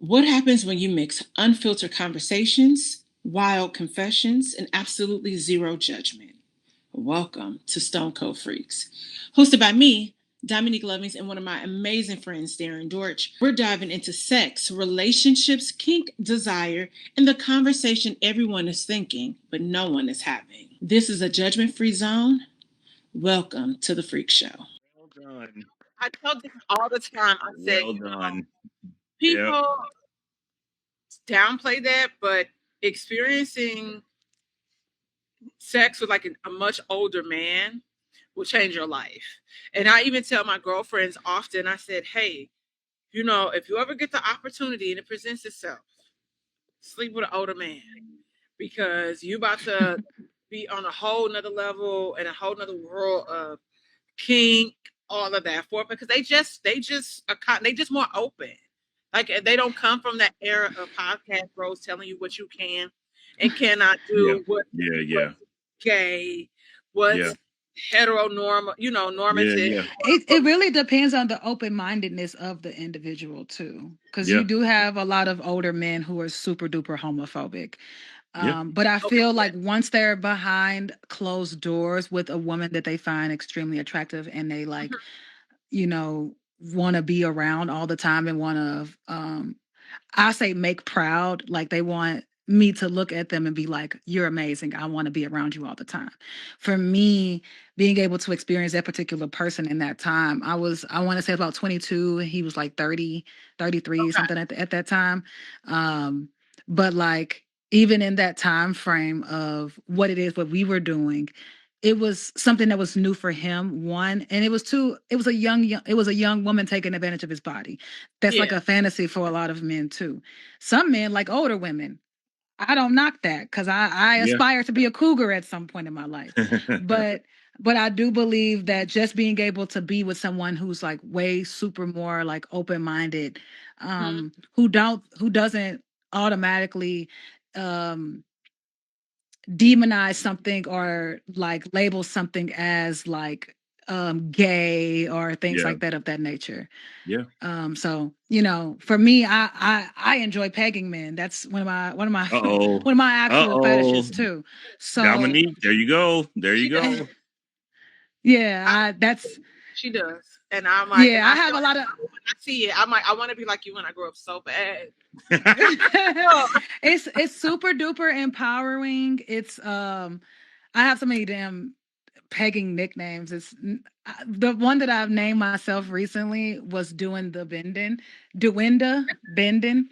What happens when you mix unfiltered conversations, wild confessions, and absolutely zero judgment? Welcome to Stone Cold Freaks. Hosted by me, Dominique Lovings, and one of my amazing friends, Darrin Dortch. We're diving into sex, relationships, kink, desire, and the conversation everyone is thinking, but no one is having. This is a judgment free zone. Welcome to the Freak Show. Well done. I tell them all the time. I say, Well done. Yep. people downplay that, but experiencing sex with like a much older man will change your life. And I even tell my girlfriends often, I said, hey, if you ever get the opportunity and it presents itself, sleep with an older man because you about to be on a whole nother level and a whole nother world of kink, all of that for because they just more open. Like they don't come from that era of podcast bros telling you what you can and cannot Yeah. do, Yeah. what's gay, Yeah. what's heteronormal, normative. Yeah. It really depends on the open-mindedness of the individual too, because Yeah. you do have a lot of older men who are super duper homophobic. Yeah. But I Okay, feel yeah. like once they're behind closed doors with a woman that they find extremely attractive and they like, you know, want to be around all the time and want to, I say make proud, like they want me to look at them and be like, you're amazing. I want to be around you all the time. For me, being able to experience that particular person in that time, I want to say about 22. He was like 30, 33, Okay. something at that time. But like, even in that time frame of what we were doing, it was something that was new for him, one, and it was two, it was a young woman taking advantage of his body. That's like Yeah. a fantasy for a lot of men too. Some men like older women. I don't knock that because I Yeah. aspire to be a cougar at some point in my life. But I do believe that just being able to be with someone who's like way super more like open-minded, Mhm. who doesn't automatically um demonize something or like label something as like gay or things Yeah. like that of that nature. Yeah. So for me, I enjoy pegging men. That's one of my Uh-oh. one of my actual Uh-oh. fetishes too. So Dominique, there you go. There you She does. go. yeah, I, that's she does. And I'm like, and yeah. I I have feel a like lot of when I see it, I'm like, I want to be like you when I grow up so bad. Oh, it's super duper empowering. It's I have so many damn pegging nicknames. The one that I've named myself recently was doing the bending, doinda bending.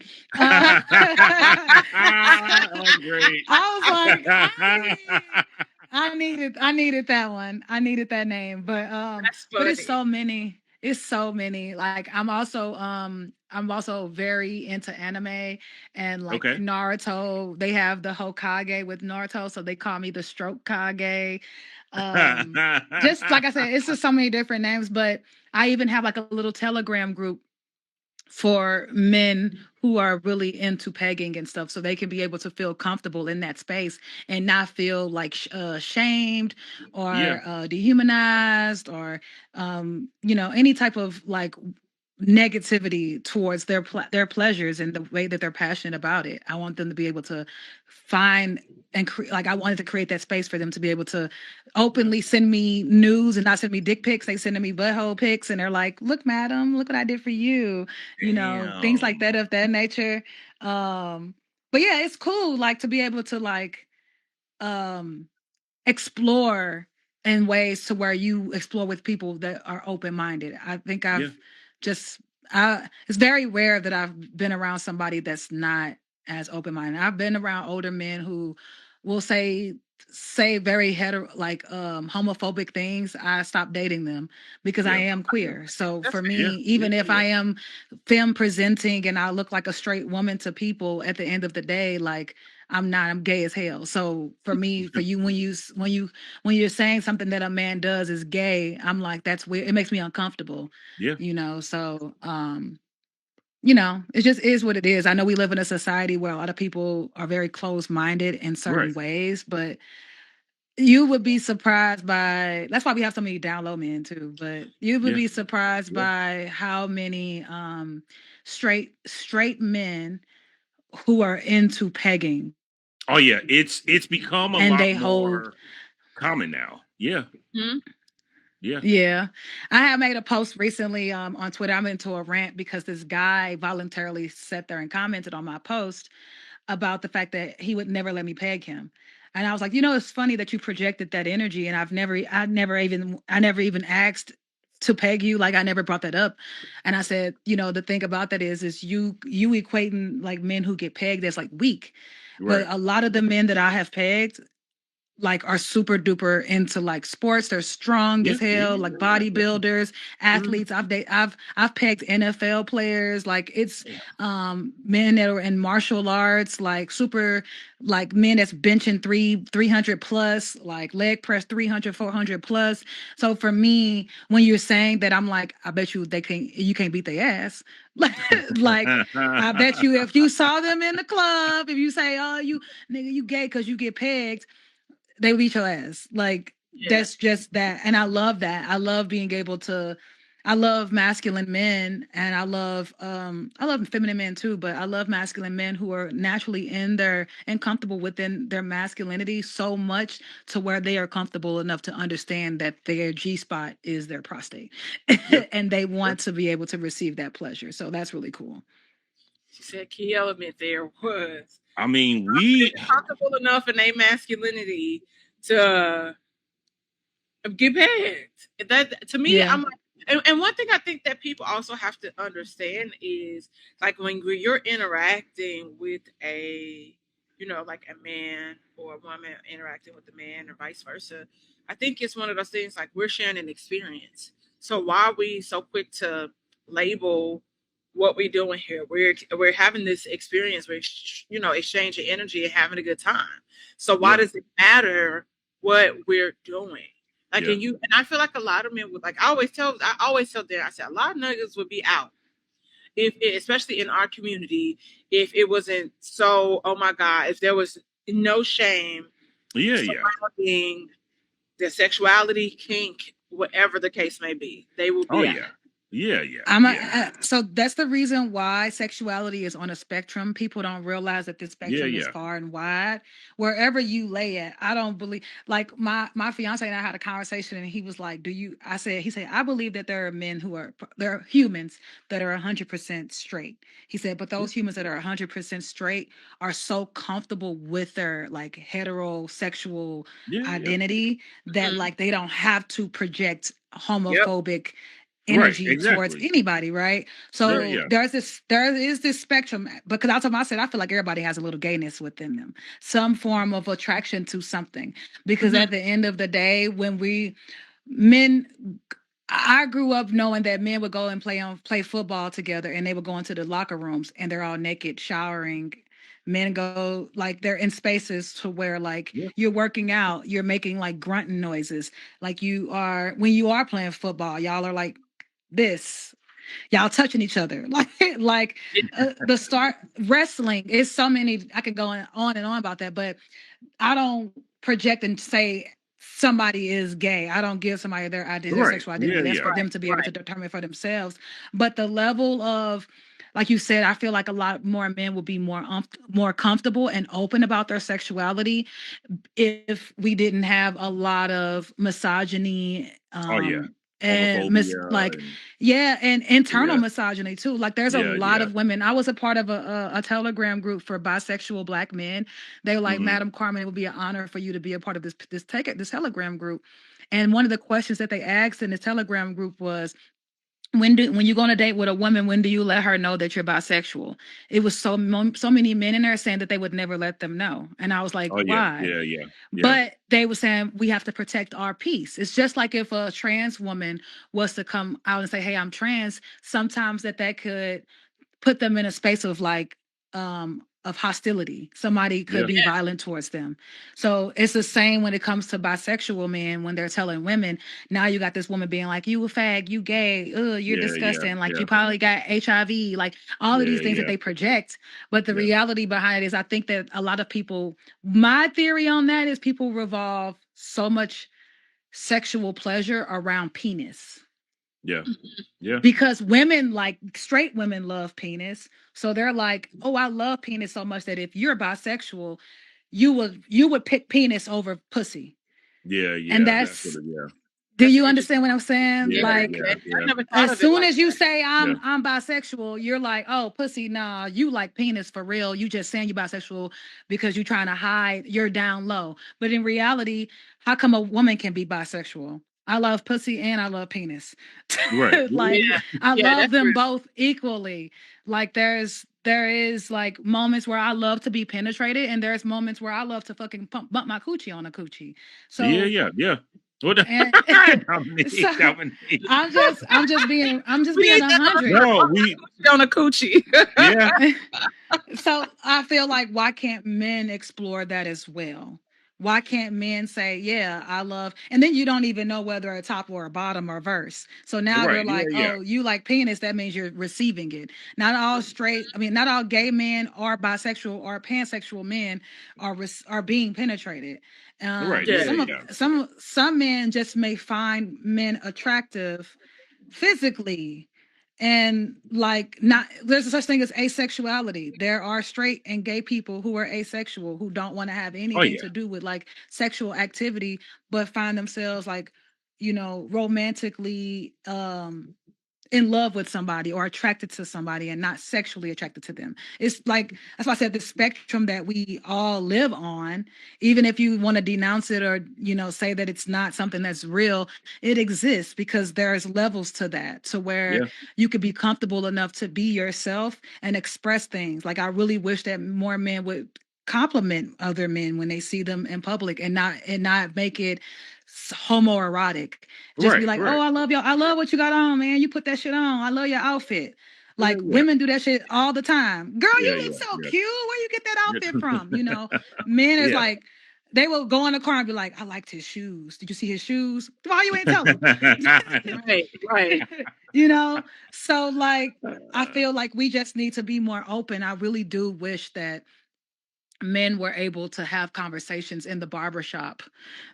Oh, great. I was like, I needed that one. I needed that name. that's But it's funny. so many. It's so many. Like I'm also very into anime and like Okay. Naruto. They have the Hokage with Naruto, so they call me the Stroke Kage. Just like I said, it's just so many different names, but I even have like a little Telegram group for men who are really into pegging and stuff so they can be able to feel comfortable in that space and not feel like shamed Yeah. or dehumanized or any type of like negativity towards their pleasures and the way that they're passionate about it. I want them to be able to find and like I wanted to create that space for them to be able to openly send me news and not send me dick pics. They sending me butthole pics and they're like, "Look, madam, look what I did for you." Things like Damn. that of that nature. But yeah, it's cool like to be able to like um explore in ways to where you explore with people that are open-minded. I think Yeah. just I it's very rare that I've been around somebody that's not as open-minded. I've been around older men who will say very homophobic things. I stopped dating them because I Yeah. am queer. So That's for fair. me, Yeah. Yeah. even if Yeah. I am femme presenting and I look like a straight woman to people, at the end of the day, like I'm not. I'm gay as hell. So for me, for you, when you're saying something that a man does is gay, I'm like, that's weird. It makes me uncomfortable. Yeah. So it just is what it is. I know we live in a society where a lot of people are very closed-minded in Right. certain ways, but you would be surprised by that's why we have so many down low men too, but you would Yeah. be surprised Yeah. by how many straight men who are into pegging. Oh yeah, it's become a And lot they more hold common now. Yeah. Hmm? Yeah. Yeah. I have made a post recently on Twitter. I'm into a rant because this guy voluntarily sat there and commented on my post about the fact that he would never let me peg him. And I was like, it's funny that you projected that energy, and I never even asked to peg you. Like, I never brought that up. And I said, the thing about that is you equating like men who get pegged as like weak. Right. But a lot of the men that I have pegged like are super duper into like sports. They're strong Yeah. as hell, like bodybuilders, athletes. I've pegged NFL players. Like it's men that are in martial arts, like super like men that's benching 300 plus, like leg press 300, 400 plus. So for me, when you're saying that, I'm like, I bet you you can't beat their ass. Like I bet you if you saw them in the club, if you say, oh, you nigga, you gay because you get pegged, they would beat your ass. Like that's just that. And I love that. I love being able to I love masculine men, and I love feminine men too, but I love masculine men who are naturally in their and comfortable within their masculinity so much to where they are comfortable enough to understand that their G spot is their prostate. Yep. And they want to be able to receive that pleasure. So that's really cool. She said key element there was I mean, we comfortable enough in their masculinity to get pegged. That to me, Yeah. I'm like, and one thing I think that people also have to understand is like when you're interacting with a, like a man or a woman interacting with a man or vice versa. I think it's one of those things like we're sharing an experience. So why are we so quick to label what we're doing here? We're having this experience. We're exchanging energy and having a good time. So why does it matter what we're doing? Like, Yeah. and I feel like a lot of men would like. I always tell them, I said a lot of niggas would be out especially in our community, if it wasn't so. Oh my God, if there was no shame Yeah. surrounding their sexuality, kink, whatever the case may be, they will Oh be out. yeah. Yeah. So that's the reason why sexuality is on a spectrum. People don't realize that this spectrum is Yeah. far and wide. Wherever you lay it, I don't believe. Like my fiance and I had a conversation, and he was like, he said, I believe that there are humans that are 100% straight. He said, but those humans that are 100% straight are so comfortable with their like heterosexual identity that like they don't have to project Yep. homophobic Right. energy towards Exactly. anybody, right? So Yeah. there is this spectrum, because I said I feel like everybody has a little gayness within them, some form of attraction to something. Because at the end of the day, when men, I grew up knowing that men would go and play football together, and they would go into the locker rooms and they're all naked showering. Men go like they're in spaces to where like you're working out, you're making like grunting noises, like you are when you are playing football, y'all are like this, y'all touching each other like the start wrestling is so many. I could go on and on about that, but I don't project and say somebody is gay. I don't give somebody their identity, their Right. sexual identity. That's Yeah. for them to be able to determine for themselves. But the level of, like you said, I feel like a lot more men will be more comfortable and open about their sexuality if we didn't have a lot of misogyny. Oh yeah. And Homophobia. and internal Yeah. misogyny too. Like there's a lot of women. I was a part of a Telegram group for bisexual Black men. They were like, Madam Carmen, it would be an honor for you to be a part of this Telegram group. And one of the questions that they asked in this Telegram group was, when you go on a date with a woman, when do you let her know that you're bisexual? It was so many men in there saying that they would never let them know. And I was like, Oh yeah. why? Yeah. But they were saying we have to protect our peace. It's just like if a trans woman was to come out and say, hey, I'm trans, sometimes that could put them in a space of like of hostility. Somebody could be violent towards them. So it's the same when it comes to bisexual men. When they're telling women, now you got this woman being like, you a fag, you gay, you're disgusting, like you probably got HIV, like all of these things that they project. But the reality behind it is, I think that a lot of people, my theory on that is, people revolve so much sexual pleasure around penis. Yeah. Yeah. Because women, like straight women, love penis. So they're like, oh, I love penis so much that if you're bisexual, you would pick penis over pussy. Yeah. And That's what do That's you understand what I'm saying? Yeah, like, I never thought as of it soon like as you that. say I'm bisexual, you're like, oh, pussy, nah, you like penis for real. You just saying you bisexual because you're trying to hide, you're down low. But in reality, how come a woman can be bisexual? I love pussy and I love penis. Right. Like, Yeah. I Yeah, love that's them real. both equally. Like there is like moments where I love to be penetrated, and there's moments where I love to fucking bump my coochie on a coochie. So Yeah. What and so Dominique. I'm just being We ain't that 100. No, we on a coochie. yeah. So I feel like, why can't men explore that as well? Why can't men say, yeah, I love, and then you don't even know whether a top or a bottom or verse. So now they're Right. like, Yeah. oh, you like penis, that means you're receiving it. Not all straight, I mean, not all gay men or bisexual or pansexual men are being penetrated. Right. Yeah. Some men just may find men attractive physically, and like, not, there's a such thing as asexuality. There are straight and gay people who are asexual, who don't want to have anything to do with like sexual activity, but find themselves like, romantically in love with somebody or attracted to somebody and not sexually attracted to them. It's like, that's why I said the spectrum that we all live on, even if you want to denounce it or, say that it's not something that's real, it exists because there's levels to that, to where you could be comfortable enough to be yourself and express things. Like, I really wish that more men would compliment other men when they see them in public and not make it homoerotic. Just be like, oh, I love y'all. I love what you got on, man. You put that shit on. I love your outfit. Like, women do that shit all the time. Girl, you look so cute. Where you get that outfit from? Men is like, they will go in the car and be like, I liked his shoes. Did you see his shoes? Why you ain't tell him? Right. So like, I feel like we just need to be more open. I really do wish that men were able to have conversations in the barbershop.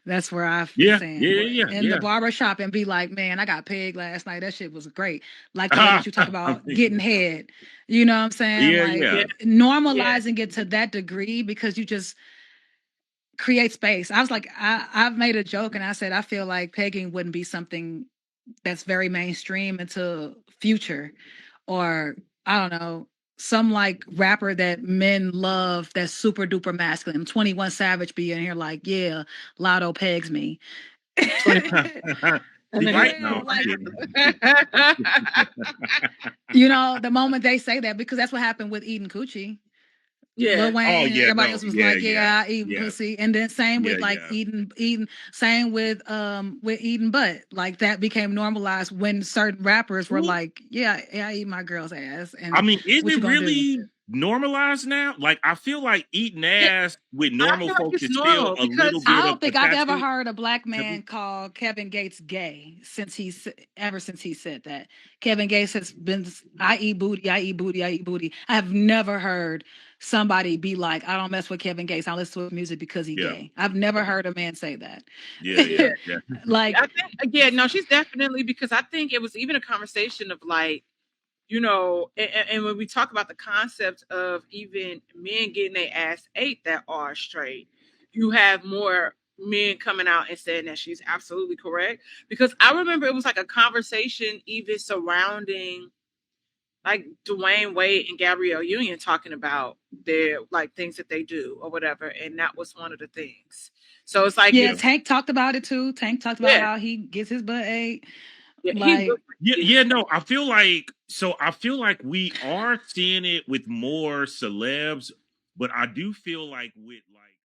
That's where I've saying in the barbershop and be like, man, I got pegged last night. That shit was great. Like the way that you talk about getting head. You know what I'm saying? Normalizing it to that degree, because you just create space. I was like, I've made a joke and I said, I feel like pegging wouldn't be something that's very mainstream until future, or I don't know, some like rapper that men love that's super duper masculine. 21 Savage be in here like, yeah, Lotto pegs me. The moment they say that, because that's what happened with eating coochie. Lil Wayne, everybody else was like, I eat pussy. And then same with like eating, same with eating butt. Like, that became normalized when certain rappers were like, I eat my girl's ass. And I mean, is it really normalized now? Like, I feel like eating ass with normal folks is still a little bit. I don't think I've ever heard a black man call Kevin Gates gay ever since he said that. Kevin Gates has been, I eat booty, I eat booty, I eat booty. I have never heard somebody be like, I don't mess with Kevin Gates, I listen to his music because he's gay. I've never heard a man say that. Like, I think, no, she's definitely, because I think it was even a conversation of like, and when we talk about the concept of even men getting their ass ate that are straight, you have more men coming out and saying that she's absolutely correct. Because I remember it was like a conversation even surrounding like Dwayne Wade and Gabrielle Union talking about their like things that they do or whatever, and that was one of the things. So it's like, Tank talked about it too. Tank talked about how he gets his butt ate. No, I feel like we are seeing it with more celebs, but I do feel like with like